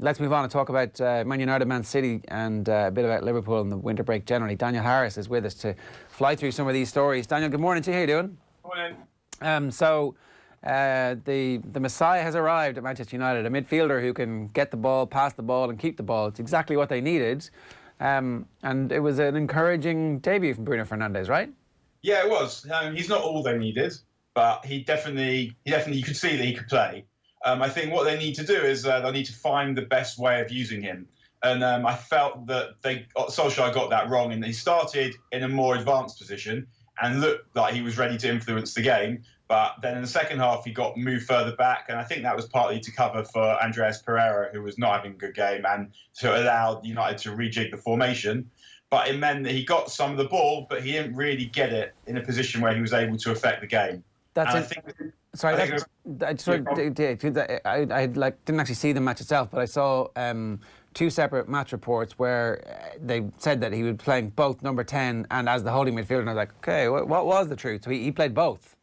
Let's move on and talk about Man United, Man City, and a bit about Liverpool and the winter break generally. Daniel Harris is with us to fly through some of these stories. Daniel, good morning to you. How are you doing? Morning. The Messiah has arrived at Manchester United, a midfielder who can get the ball, pass the ball and keep the ball. It's exactly what they needed. And it was an encouraging debut from Bruno Fernandes, right? Yeah, it was. He's not all they needed, but he definitely you could see that he could play. I think what they need to do is they'll need to find the best way of using him. And I felt that Solskjaer got that wrong, and he started in a more advanced position and looked like he was ready to influence the game. But then in the second half, he got moved further back, and I think that was partly to cover for Andreas Pereira, who was not having a good game, and to allow United to rejig the formation. But it meant that he got some of the ball, but he didn't really get it in a position where he was able to affect the game. I didn't actually see the match itself, but I saw two separate match reports where they said that he was playing both number 10 and as the holding midfielder, and I was like, okay, what was the truth? So he played both.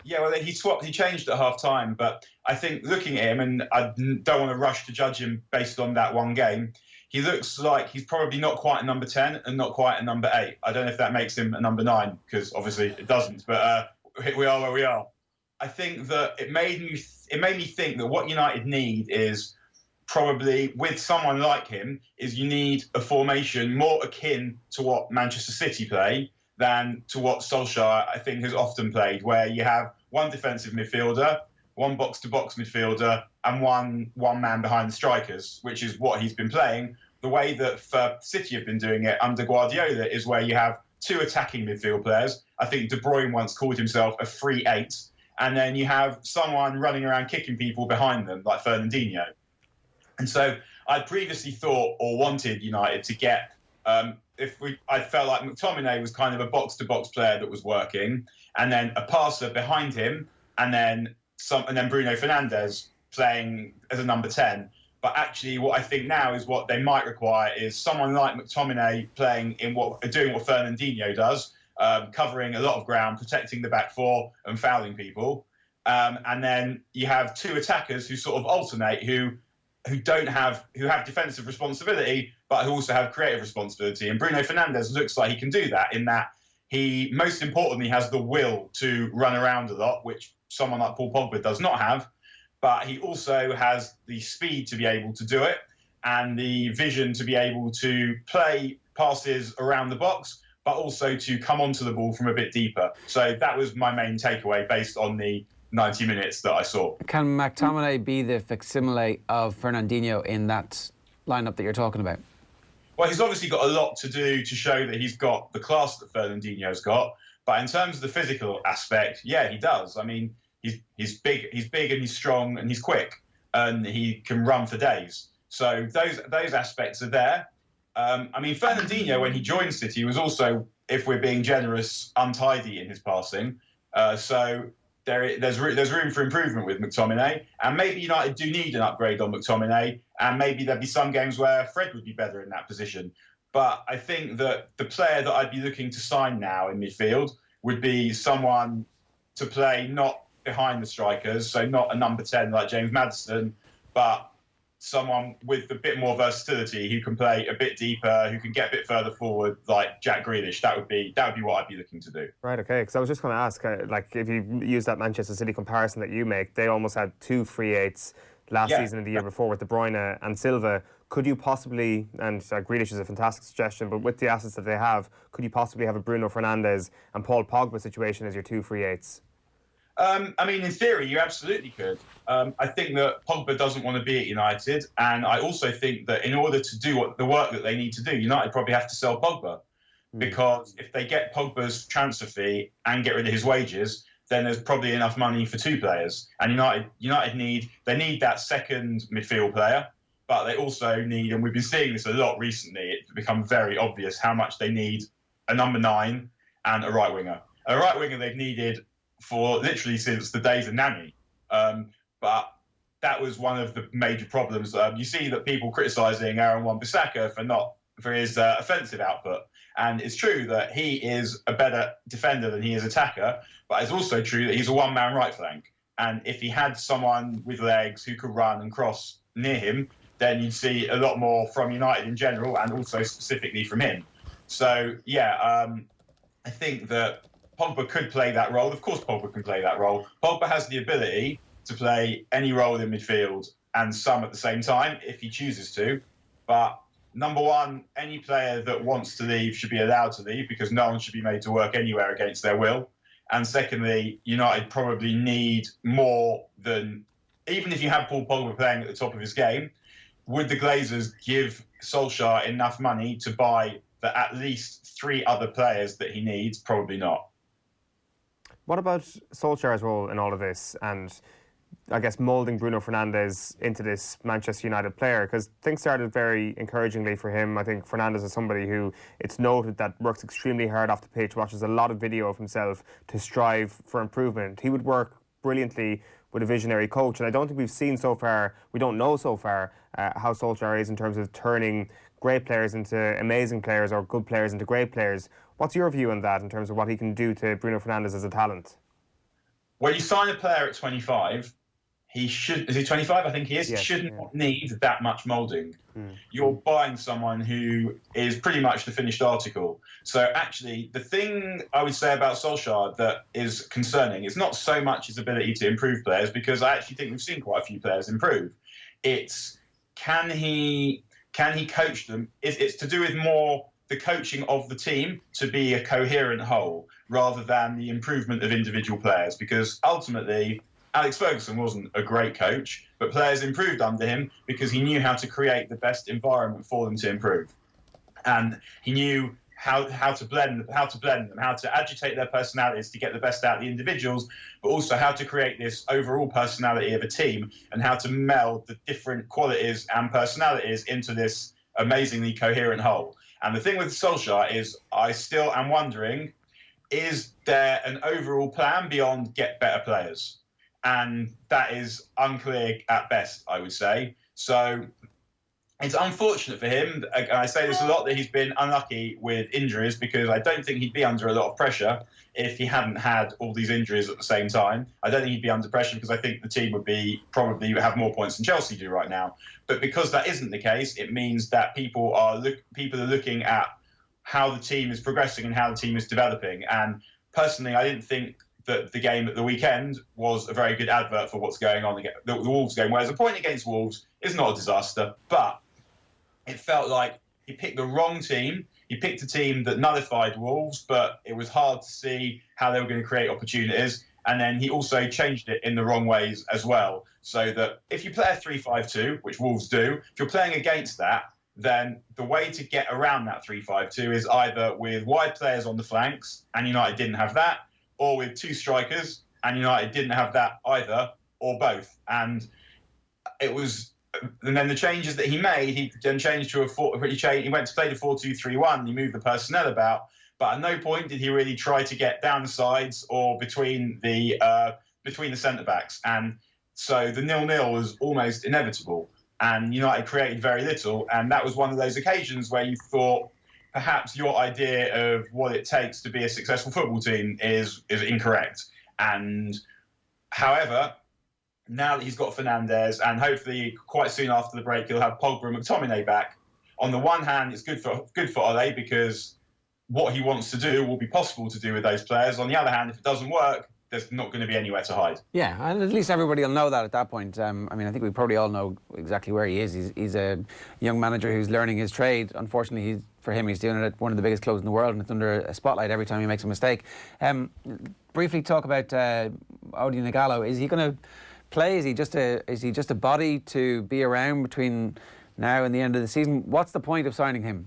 Yeah, well, he changed at half time, but I think looking at him, and I don't want to rush to judge him based on that one game, he looks like he's probably not quite a number 10 and not quite a number 8. I don't know if that makes him a number 9, because obviously it doesn't, but we are where we are. I think that it made me think that what United need is probably, with someone like him, is you need a formation more akin to what Manchester City play than to what Solskjaer, I think, has often played, where you have one defensive midfielder, one box-to-box midfielder, and one man behind the strikers, which is what he's been playing. The way that City have been doing it under Guardiola is where you have two attacking midfield players. I think De Bruyne once called himself a free 8. And then you have someone running around kicking people behind them, like Fernandinho. And so I previously thought or wanted United to get, I felt like McTominay was kind of a box-to-box player that was working, and then a passer behind him, and then Bruno Fernandes playing as a number 10. But actually, what I think now is what they might require is someone like McTominay playing doing what Fernandinho does, covering a lot of ground, protecting the back four and fouling people. And then you have two attackers who sort of alternate, who have defensive responsibility, but who also have creative responsibility. And Bruno Fernandes looks like he can do that, in that he, most importantly, has the will to run around a lot, which someone like Paul Pogba does not have. But he also has the speed to be able to do it, and the vision to be able to play passes around the box, but also to come onto the ball from a bit deeper. So that was my main takeaway based on the 90 minutes that I saw. Can McTominay be the facsimile of Fernandinho in that lineup that you're talking about? Well, he's obviously got a lot to do to show that he's got the class that Fernandinho's got. But in terms of the physical aspect, yeah, he does. I mean, he's big and he's strong and he's quick and he can run for days. So those aspects are there. I mean, Fernandinho, when he joined City, was also, if we're being generous, untidy in his passing. So there's room for improvement with McTominay. And maybe United do need an upgrade on McTominay. And maybe there'd be some games where Fred would be better in that position. But I think that the player that I'd be looking to sign now in midfield would be someone to play not behind the strikers, so not a number 10 like James Maddison, but someone with a bit more versatility who can play a bit deeper, who can get a bit further forward, like Jack Grealish. That would be what I'd be looking to do. Right, okay, because I was just going to ask, if you use that Manchester City comparison that you make, they almost had two free 8s last season and the year before with De Bruyne and Silva. Could you possibly, and Grealish is a fantastic suggestion, but with the assets that they have, could you possibly have a Bruno Fernandes and Paul Pogba situation as your two free 8s? I mean, in theory, you absolutely could. I think that Pogba doesn't want to be at United, and I also think that in order to do the work that they need to do, United probably have to sell Pogba, because if they get Pogba's transfer fee and get rid of his wages, then there's probably enough money for two players. And United need that second midfield player, but they also need, and we've been seeing this a lot recently, it's become very obvious how much they need a number 9 and a right winger. A right winger they've needed for literally since the days of Nani. But that was one of the major problems. You see that people criticising Aaron Wan-Bissaka for his offensive output. And it's true that he is a better defender than he is attacker, but it's also true that he's a one-man right flank. And if he had someone with legs who could run and cross near him, then you'd see a lot more from United in general and also specifically from him. So, yeah, I think that Pogba could play that role. Of course, Pogba can play that role. Pogba has the ability to play any role in midfield and some at the same time if he chooses to. But number one, any player that wants to leave should be allowed to leave because no one should be made to work anywhere against their will. And secondly, United probably need more than, even if you have Paul Pogba playing at the top of his game, would the Glazers give Solskjaer enough money to buy at least 3 other players that he needs? Probably not. What about Solskjaer's role in all of this and, I guess, moulding Bruno Fernandes into this Manchester United player? Because things started very encouragingly for him. I think Fernandes is somebody who, it's noted, that works extremely hard off the pitch, watches a lot of video of himself to strive for improvement. He would work brilliantly with a visionary coach, and I don't think we've seen so far, we don't know so far how Solskjaer is in terms of turning great players into amazing players or good players into great players. What's your view on that in terms of what he can do to Bruno Fernandes as a talent? When you sign a player at 25, he should, is he 25? I think he is. Yes, he should not need that much moulding. You're buying someone who is pretty much the finished article. So actually, the thing I would say about Solskjaer that is concerning is not so much his ability to improve players, because I actually think we've seen quite a few players improve. It's can he coach them? It's to do with more the coaching of the team to be a coherent whole rather than the improvement of individual players, because ultimately Alex Ferguson wasn't a great coach, but players improved under him because he knew how to create the best environment for them to improve. And he knew how to blend them, how to agitate their personalities to get the best out of the individuals, but also how to create this overall personality of a team and how to meld the different qualities and personalities into this amazingly coherent whole. And the thing with Solskjaer is I still am wondering, is there an overall plan beyond get better players? And that is unclear at best, I would say. So it's unfortunate for him. I say this a lot, that he's been unlucky with injuries, because I don't think he'd be under a lot of pressure if he hadn't had all these injuries at the same time. I don't think he'd be under pressure because I think the team would probably have more points than Chelsea do right now. But because that isn't the case, it means that people are looking at how the team is progressing and how the team is developing. And personally, I didn't think that the game at the weekend was a very good advert for what's going on, the Wolves game, whereas a point against Wolves is not a disaster, but it felt like he picked the wrong team. He picked a team that nullified Wolves, but it was hard to see how they were going to create opportunities. And then he also changed it in the wrong ways as well, so that if you play a 3-5-2, which Wolves do, if you're playing against that, then the way to get around that 3-5-2 is either with wide players on the flanks, and United didn't have that, or with 2 strikers, and United didn't have that either, or both. And then the changes that he made, he then changed to he went to play the 4-2-3-1. He moved the personnel about, but at no point did he really try to get down the sides or between the centre backs. And so the 0-0 was almost inevitable, and United created very little. And that was one of those occasions where you thought, perhaps your idea of what it takes to be a successful football team is incorrect. And however, now that he's got Fernandes, and hopefully quite soon after the break he'll have Pogba and McTominay back, on the one hand it's good for Ole, because what he wants to do will be possible to do with those players. On the other hand, if it doesn't work, there's not going to be anywhere to hide. Yeah, and at least everybody will know that at that point. I mean, I think we probably all know exactly where he is. He's a young manager who's learning his trade. Unfortunately, for him, he's doing it at one of the biggest clubs in the world, and it's under a spotlight every time he makes a mistake. Briefly talk about Ighalo. Is he going to play? Is he just a body to be around between now and the end of the season? What's the point of signing him?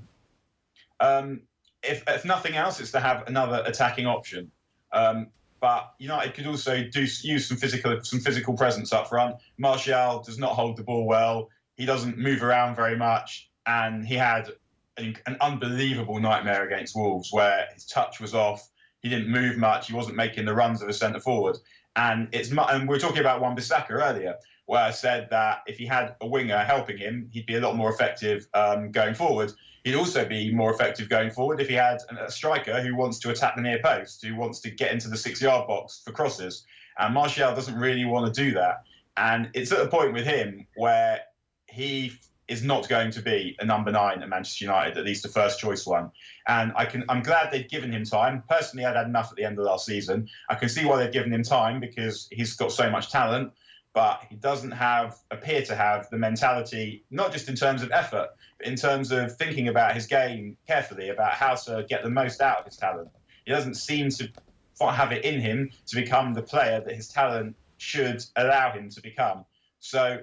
If nothing else, it's to have another attacking option. But United could also use some physical presence up front. Martial does not hold the ball well. He doesn't move around very much, and he had an unbelievable nightmare against Wolves where his touch was off. He didn't move much. He wasn't making the runs of a centre forward. And we were talking about Wan-Bissaka earlier, where I said that if he had a winger helping him, he'd be a lot more effective going forward. He'd also be more effective going forward if he had a striker who wants to attack the near post, who wants to get into the 6-yard box for crosses. And Martial doesn't really want to do that. And it's at a point with him where he is not going to be a number 9 at Manchester United, at least a first choice one. And I'm glad they've given him time. Personally, I'd had enough at the end of last season. I can see why they've given him time because he's got so much talent, but he doesn't appear to have the mentality, not just in terms of effort, but in terms of thinking about his game carefully, about how to get the most out of his talent. He doesn't seem to have it in him to become the player that his talent should allow him to become. So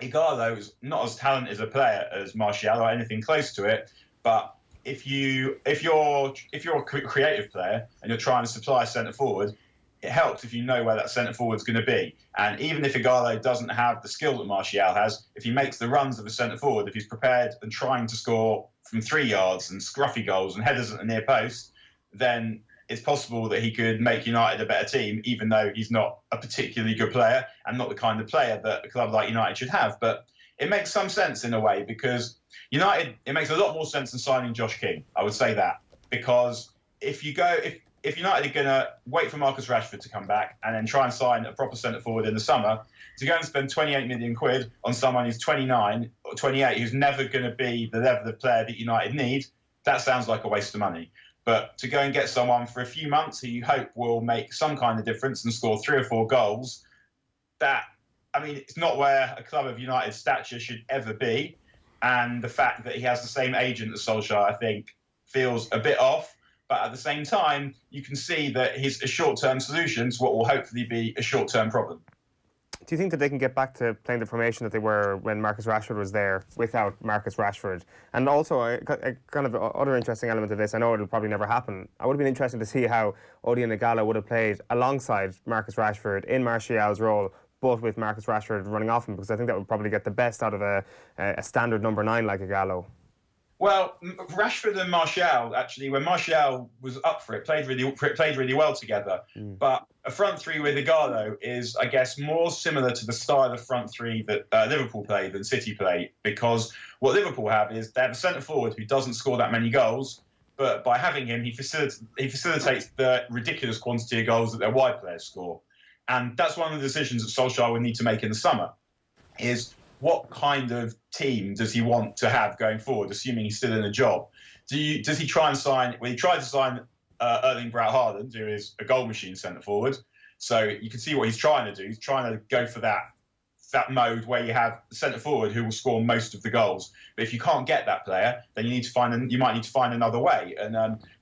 Ighalo is not as talented a player as Martial or anything close to it, but if you're a creative player and you're trying to supply a centre forward, it helps if you know where that centre forward's going to be. And even if Ighalo doesn't have the skill that Martial has, if he makes the runs of a centre forward, if he's prepared and trying to score from 3 yards and scruffy goals and headers at the near post, then it's possible that he could make United a better team, even though he's not a particularly good player and not the kind of player that a club like United should have. But it makes some sense in a way because United, it makes a lot more sense than signing Josh King. I would say that because if United are going to wait for Marcus Rashford to come back and then try and sign a proper centre forward in the summer, to go and spend 28 million quid on someone who's 29 or 28, who's never going to be the level of player that United need, that sounds like a waste of money. But to go and get someone for a few months who you hope will make some kind of difference and score 3 or 4 goals, it's not where a club of United's stature should ever be. And the fact that he has the same agent as Solskjaer, I think, feels a bit off. But at the same time, you can see that he's a short-term solution to what will hopefully be a short-term problem. Do you think that they can get back to playing the formation that they were when Marcus Rashford was there without Marcus Rashford? And also, a kind of other interesting element of this, I know it'll probably never happen. I would have been interested to see how Odi and Ighalo would have played alongside Marcus Rashford in Martial's role, but with Marcus Rashford running off him, because I think that would probably get the best out of a standard number 9 like Ighalo. Well, Rashford and Martial, actually, when Martial was up for it, played really well together. But a front three with Ighalo is, I guess, more similar to the style of front three that Liverpool play than City play, because what Liverpool have is they have a centre forward who doesn't score that many goals, but by having him, he facilitates the ridiculous quantity of goals that their wide players score. And that's one of the decisions that Solskjaer will need to make in the summer, is what kind of team does he want to have going forward, assuming he's still in a job? Does he try and sign... Well, he tried to sign Erling Braut Haaland, who is a goal machine centre-forward. So you can see what he's trying to do. He's trying to go for that mode where you have a centre-forward who will score most of the goals. But if you can't get that player, then you might need to find another way. And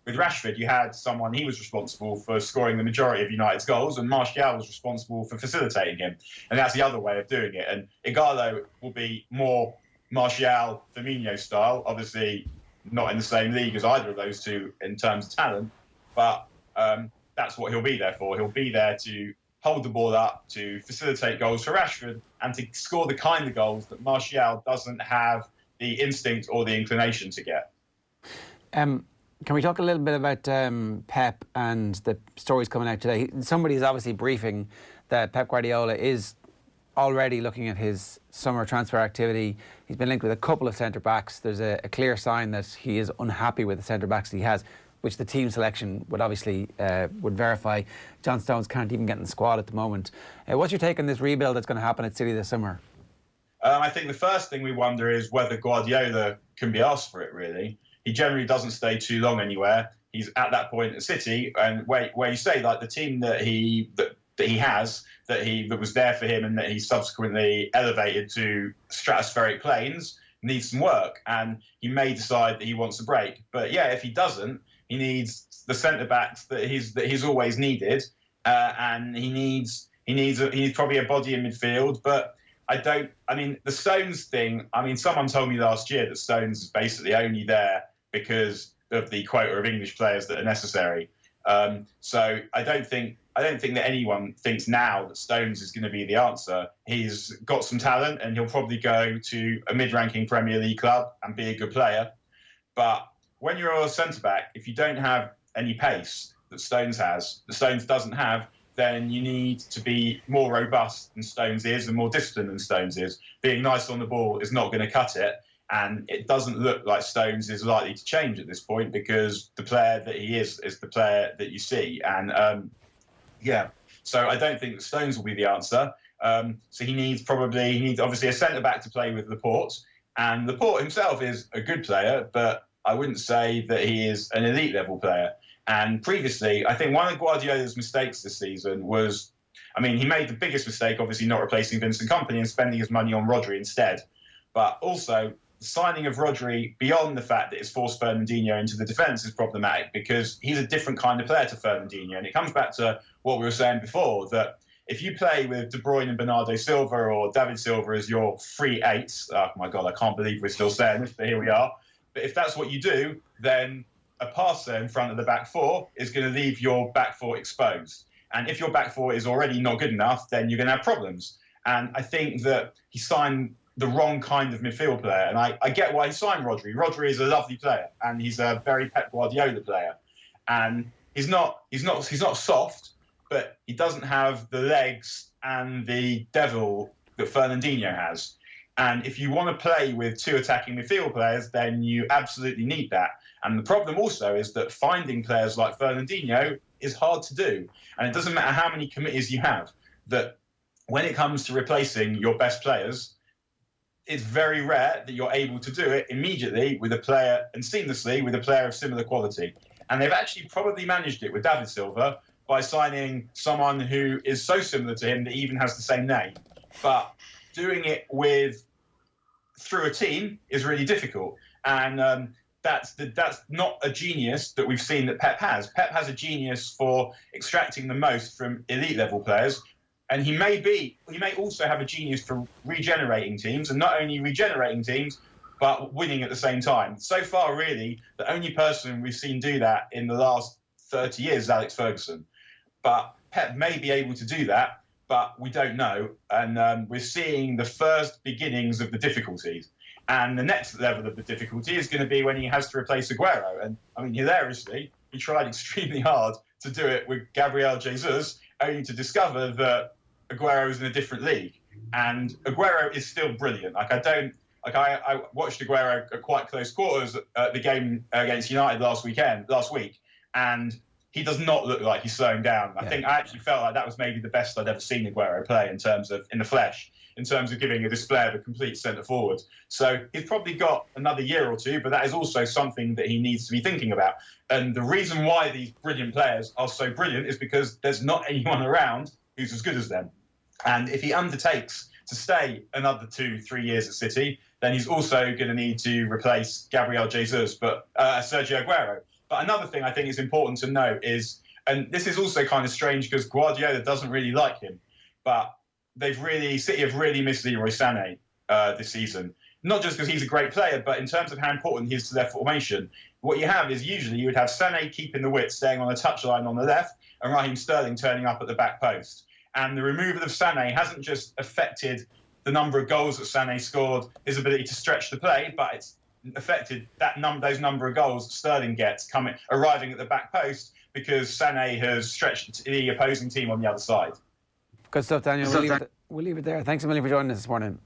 with Rashford, you had someone, he was responsible for scoring the majority of United's goals, and Martial was responsible for facilitating him. And that's the other way of doing it. And Ighalo will be more Martial, Firmino style, obviously not in the same league as either of those two in terms of talent, but that's what he'll be there for. He'll be there to hold the ball up, to facilitate goals for Rashford, and to score the kind of goals that Martial doesn't have the instinct or the inclination to get. Can we talk a little bit about Pep and the stories coming out today? Somebody's obviously briefing that Pep Guardiola is already looking at his summer transfer activity. He's been linked with a couple of centre-backs. There's a clear sign that he is unhappy with the centre-backs he has, which the team selection would obviously would verify. John Stones can't even get in the squad at the moment. What's your take on this rebuild that's going to happen at City this summer? I think the first thing we wonder is whether Guardiola can be asked for it, really. He generally doesn't stay too long anywhere. He's at that point at City, and where you say, like, the team that he has, that was there for him and that he subsequently elevated to stratospheric planes, needs some work, and he may decide that he wants a break. But yeah, if he doesn't, he needs the centre backs that he's always needed, and he needs probably a body in midfield. But the Stones thing, someone told me last year that Stones is basically only there because of the quota of English players that are necessary. So I don't think that anyone thinks now that Stones is going to be the answer. He's got some talent, and he'll probably go to a mid-ranking Premier League club and be a good player. But when you're a centre-back, if you don't have any pace that Stones doesn't have, then you need to be more robust than Stones is and more disciplined than Stones is. Being nice on the ball is not going to cut it. And it doesn't look like Stones is likely to change at this point, because the player that he is the player that you see. And so I don't think that Stones will be the answer. So he needs obviously a centre-back to play with Laporte. And Laporte himself is a good player, but I wouldn't say that he is an elite level player. And previously, I think one of Guardiola's mistakes this season was, I mean, he made the biggest mistake, obviously not replacing Vincent Kompany and spending his money on Rodri instead. But also, the signing of Rodri, beyond the fact that it's forced Fernandinho into the defence, is problematic because he's a different kind of player to Fernandinho. And it comes back to what we were saying before, that if you play with De Bruyne and Bernardo Silva or David Silva as your free eights, oh my God, I can't believe we're still saying this, but here we are. But if that's what you do, then a passer in front of the back four is going to leave your back four exposed. And if your back four is already not good enough, then you're going to have problems. And I think that he signed the wrong kind of midfield player. And I get why he signed Rodri. Rodri is a lovely player, and he's a very Pep Guardiola player. And he's not soft, but he doesn't have the legs and the devil that Fernandinho has. And if you want to play with two attacking midfield players, then you absolutely need that. And the problem also is that finding players like Fernandinho is hard to do. And it doesn't matter how many committees you have, that when it comes to replacing your best players, it's very rare that you're able to do it immediately with a player and seamlessly with a player of similar quality. And they've actually probably managed it with David Silva by signing someone who is so similar to him that he even has the same name. But doing it through a team is really difficult. And that's not a genius that we've seen that Pep has. Pep has a genius for extracting the most from elite level players. And he may also have a genius for regenerating teams, and not only regenerating teams, but winning at the same time. So far, really, the only person we've seen do that in the last 30 years is Alex Ferguson. But Pep may be able to do that, but we don't know. And we're seeing the first beginnings of the difficulties. And the next level of the difficulty is going to be when he has to replace Aguero. And I mean, hilariously, he tried extremely hard to do it with Gabriel Jesus, only to discover that Aguero is in a different league. And Aguero is still brilliant. I watched Aguero at quite close quarters at the game against United last week, and he does not look like he's slowing down. I actually felt like that was maybe the best I'd ever seen Aguero play in the flesh, in terms of giving a display of a complete centre forward. So he's probably got another year or two, but that is also something that he needs to be thinking about. And the reason why these brilliant players are so brilliant is because there's not anyone around who's as good as them. And if he undertakes to stay another 2-3 years at City, then he's also going to need to replace Gabriel Jesus, Sergio Aguero. But another thing I think is important to note is, and this is also kind of strange because Guardiola doesn't really like him, but City have really missed Leroy Sané this season. Not just because he's a great player, but in terms of how important he is to their formation. What you have is usually you would have Sané keeping the width, staying on the touchline on the left, and Raheem Sterling turning up at the back post. And the removal of Sané hasn't just affected the number of goals that Sané scored, his ability to stretch the play, but it's affected those number of goals Sterling gets arriving at the back post because Sané has stretched the opposing team on the other side. Good stuff, Daniel. We'll leave it there. Thanks a million for joining us this morning.